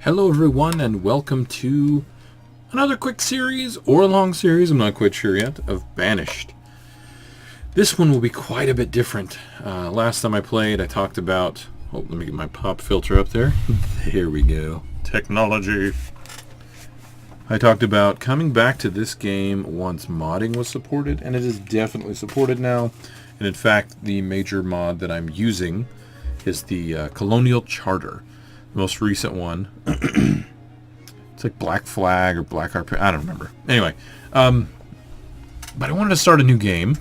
Hello everyone and welcome to another quick series or a long series, I'm not quite sure yet, of Banished. This one will be quite a bit different. Last time I played I talked about, let me get my pop filter up there. Here we go. Technology. I talked about coming back to this game once modding was supported, and it is definitely supported now. And in fact, the major mod that I'm using is the Colonial Charter. The most recent one. It's like Black Flag or Black RP. I don't remember. Anyway, but I wanted to start a new game,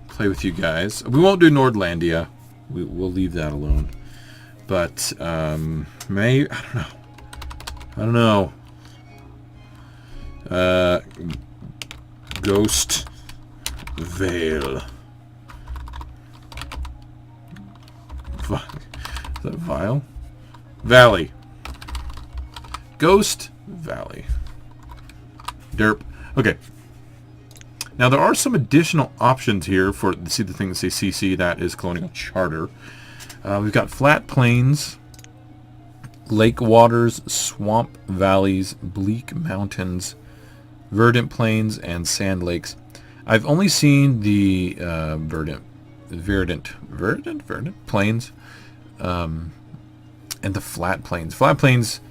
play with you guys. We won't do Nordlandia. We'll leave that alone. But I don't know. Ghost Vale. Is that Vile? Valley. Ghost Valley. Derp. Okay. Now there are some additional options here for, see the thing that says CC, that is Colonial Charter. We've got flat plains, lake waters, swamp valleys, bleak mountains, verdant plains, and sand lakes. I've only seen the verdant plains, and the flat plains. Flat plains,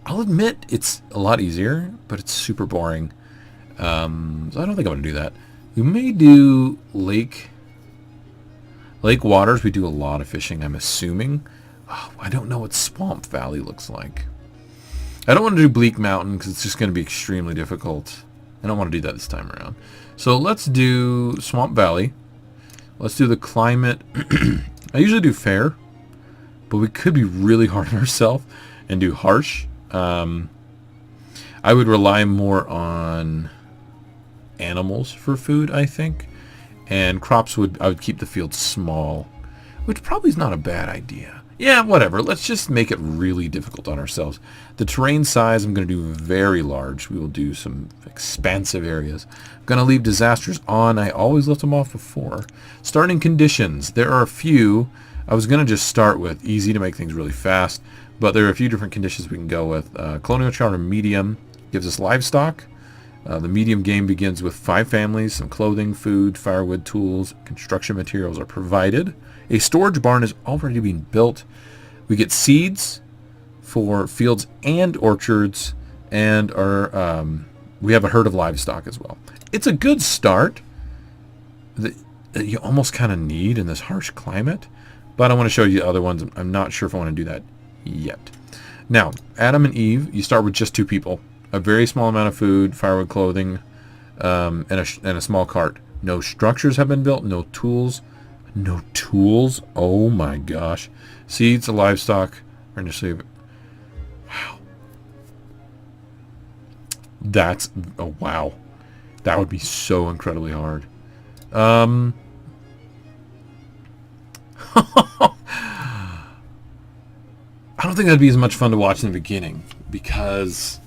I'll admit, it's a lot easier, but it's super boring. So I don't think I'm going to do that. We may do lake waters. We do a lot of fishing, I'm assuming. Oh, I don't know what Swamp Valley looks like. I don't want to do Bleak Mountain because it's just going to be extremely difficult. I don't want to do that this time around. So let's do Swamp Valley. Let's do the climate. I usually do fair, but we could be really hard on ourselves and do harsh. I would rely more on animals for food, I think, and crops I would keep the field small, which probably is not a bad idea. Yeah, whatever. Let's just make it really difficult on ourselves. The terrain size I'm going to do very large. We will do some expansive areas. I'm going to leave disasters on. I always left them off before. Starting conditions. There are a few. I was going to just start with easy to make things really fast, but there are a few different conditions we can go with. Colonial Charter Medium gives us livestock. The medium game begins with 5 families. Some clothing, food, firewood, tools, construction materials are provided. A storage barn is already being built. We get seeds for fields and orchards, and we have a herd of livestock as well. It's a good start that you almost kind of need in this harsh climate, but I want to show you other ones. I'm not sure if I want to do that yet. Now, Adam and Eve, you start with just 2 people. A very small amount of food, firewood, clothing, and a small cart. No structures have been built. No tools. No tools? Oh my gosh. Seeds, livestock are initially... Wow. Wow. That would be so incredibly hard. I don't think that'd be as much fun to watch in the beginning, because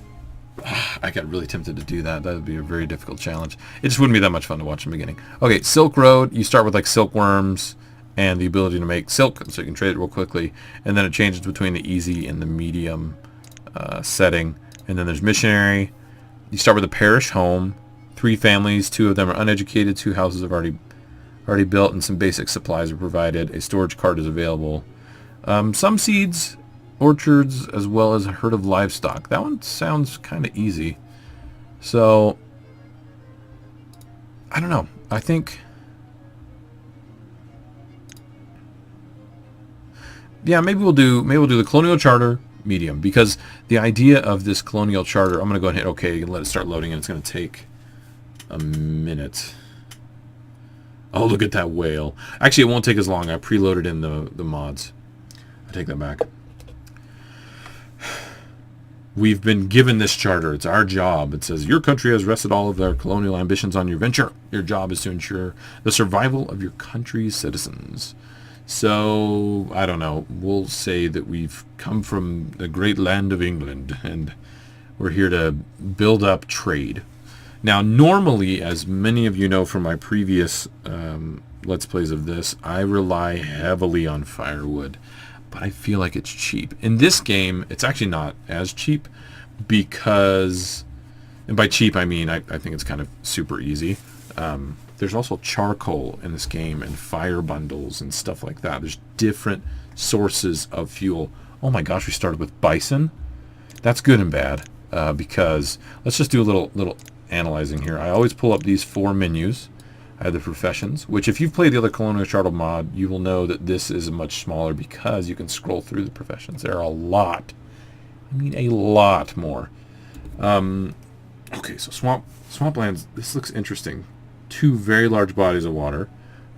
I got really tempted to do that. That would be a very difficult challenge. It just wouldn't be that much fun to watch in the beginning. Okay, Silk Road. You start with like silkworms and the ability to make silk, so you can trade it real quickly. And then it changes between the easy and the medium setting. And then there's missionary. You start with a parish home. 3 families. 2 of them are uneducated. 2 houses have already built, and some basic supplies are provided. A storage cart is available. Some seeds, orchards, as well as a herd of livestock. That one sounds kind of easy. So I don't know. I think, yeah, maybe we'll do the Colonial Charter Medium, because the idea of this Colonial Charter, I'm going to go ahead and hit OK and let it start loading, and it's going to take a minute. Oh, look at that whale. Actually, it won't take as long. I preloaded in the mods. I take that back. We've been given this charter. It's our job. It says, your country has rested all of their colonial ambitions on your venture. Your job is to ensure the survival of your country's citizens. So, I don't know. We'll say that we've come from the great land of England, and we're here to build up trade. Now, normally, as many of you know from my previous Let's Plays of this, I rely heavily on firewood. but I feel like it's cheap. In this game, it's actually not as cheap because, and by cheap I mean I think it's kind of super easy. There's also charcoal in this game and fire bundles and stuff like that. There's different sources of fuel. Oh my gosh, we started with bison. That's good and bad because let's just do a little analyzing here. I always pull up these 4 menus. I have the professions, which if you've played the other Colonial Charter mod, you will know that this is much smaller because you can scroll through the professions. There are a lot. I mean a lot more. Okay, so swamplands, this looks interesting. 2 very large bodies of water.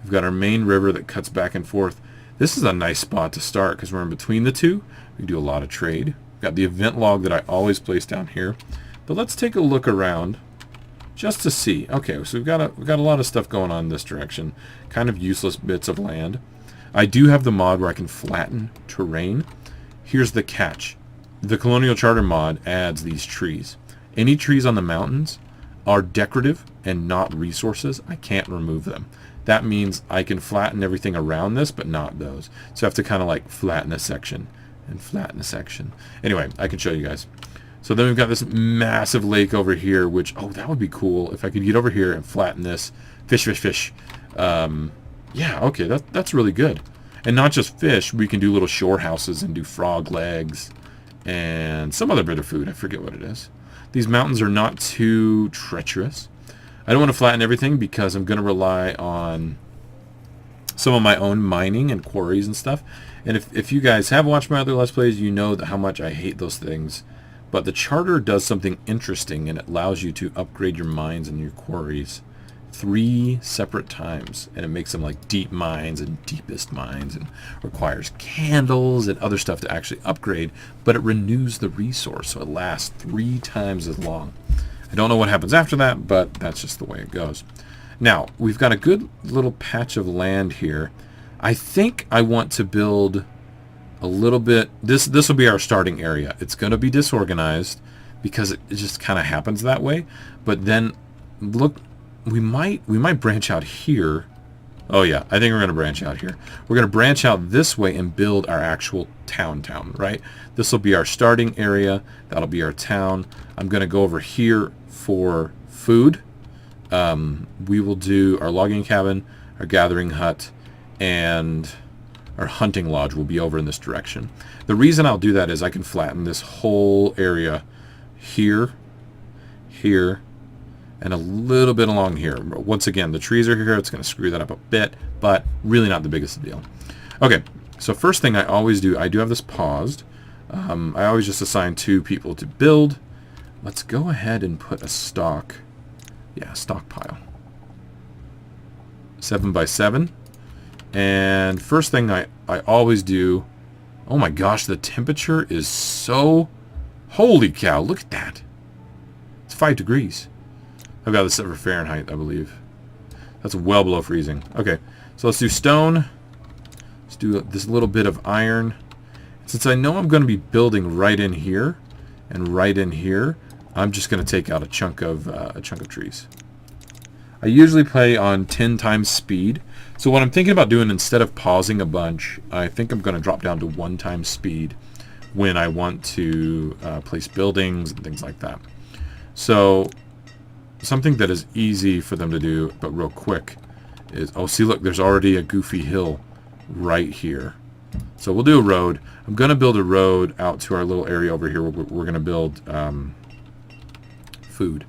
We've got our main river that cuts back and forth. This is a nice spot to start because we're in between the two. We can do a lot of trade. We've got the event log that I always place down here. But let's take a look around just to see. Okay, so we've got a lot of stuff going on in this direction. Kind of useless bits of land. I do have the mod where I can flatten terrain. Here's the catch. The Colonial Charter mod adds these trees. Any trees on the mountains are decorative and not resources. I can't remove them. That means I can flatten everything around this, but not those. So I have to kind of like flatten a section and flatten a section. Anyway, I can show you guys. So then we've got this massive lake over here, which, oh, that would be cool if I could get over here and flatten this. Fish, fish, fish. Yeah, okay, that's really good. And not just fish, we can do little shore houses and do frog legs and some other bit of food. I forget what it is. These mountains are not too treacherous. I don't want to flatten everything because I'm going to rely on some of my own mining and quarries and stuff. And if you guys have watched my other Let's Plays, you know how much I hate those things. But the charter does something interesting, and it allows you to upgrade your mines and your quarries 3 separate times. And it makes them like deep mines and deepest mines, and requires candles and other stuff to actually upgrade. But it renews the resource, so it lasts 3 times as long. I don't know what happens after that, but that's just the way it goes. Now, we've got a good little patch of land here. I think I want to build a little bit. This will be our starting area. It's going to be disorganized because it just kind of happens that way. But then, look, we might branch out here. Oh yeah, I think we're going to branch out here. We're going to branch out this way and build our actual town, right? This will be our starting area. That'll be our town. I'm going to go over here for food. We will do our logging cabin, our gathering hut, and our hunting lodge will be over in this direction. The reason I'll do that is I can flatten this whole area here, here, and a little bit along here. Once again, the trees are here. It's going to screw that up a bit, but really not the biggest deal. Okay, so first thing I always do, I do have this paused. I always just assign 2 people to build. Let's go ahead and put a stockpile. 7 by 7. And first thing I always do, oh my gosh, the temperature is so, holy cow, look at that. It's 5 degrees. I've got this set for Fahrenheit, I believe. That's well below freezing. Okay, so let's do stone. Let's do this little bit of iron. Since I know I'm going to be building right in here and right in here, I'm just going to take out a chunk of trees. I usually play on 10 times speed. So what I'm thinking about doing, instead of pausing a bunch, I think I'm going to drop down to 1 time speed when I want to place buildings and things like that. So something that is easy for them to do, but real quick, is, oh, see, look, there's already a goofy hill right here. So we'll do a road. I'm going to build a road out to our little area over here where we're going to build food.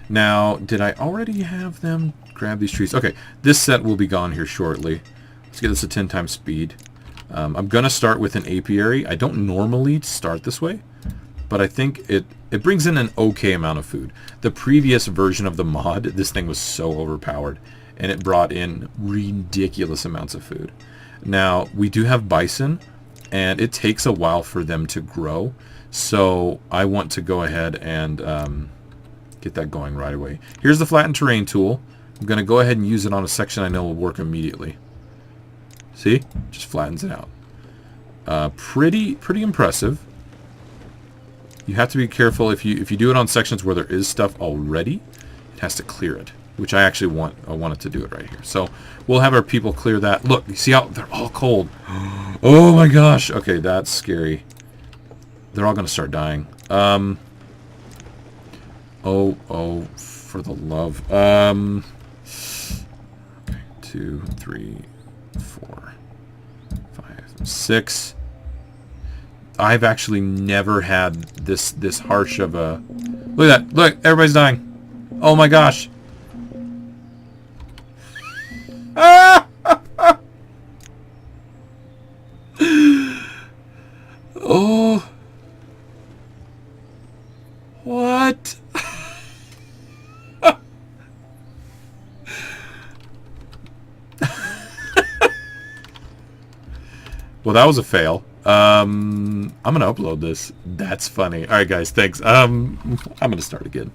Now, did I already have them grab these trees? Okay, this set will be gone here shortly. Let's get this to 10 times speed. I'm going to start with an apiary. I don't normally start this way, but I think it brings in an okay amount of food. The previous version of the mod, this thing was so overpowered, and it brought in ridiculous amounts of food. Now, we do have bison, and it takes a while for them to grow, so I want to go ahead and get that going right away. Here's the flatten terrain tool. I'm going to go ahead and use it on a section I know will work immediately. See? Just flattens it out. Pretty impressive. You have to be careful if you do it on sections where there is stuff already, it has to clear it. which I actually wanted to do it right here. So we'll have our people clear that. Look, you see how they're all cold. Oh my gosh. Okay, that's scary. They're all going to start dying. Oh, for the love. Okay, 2, 3, 4, 5, 6. I've actually never had this harsh of a... Look at that. Look, everybody's dying. Oh my gosh. Ah! Oh. What? Well, that was a fail. I'm gonna upload this. That's funny. All right, guys. Thanks. I'm gonna start again.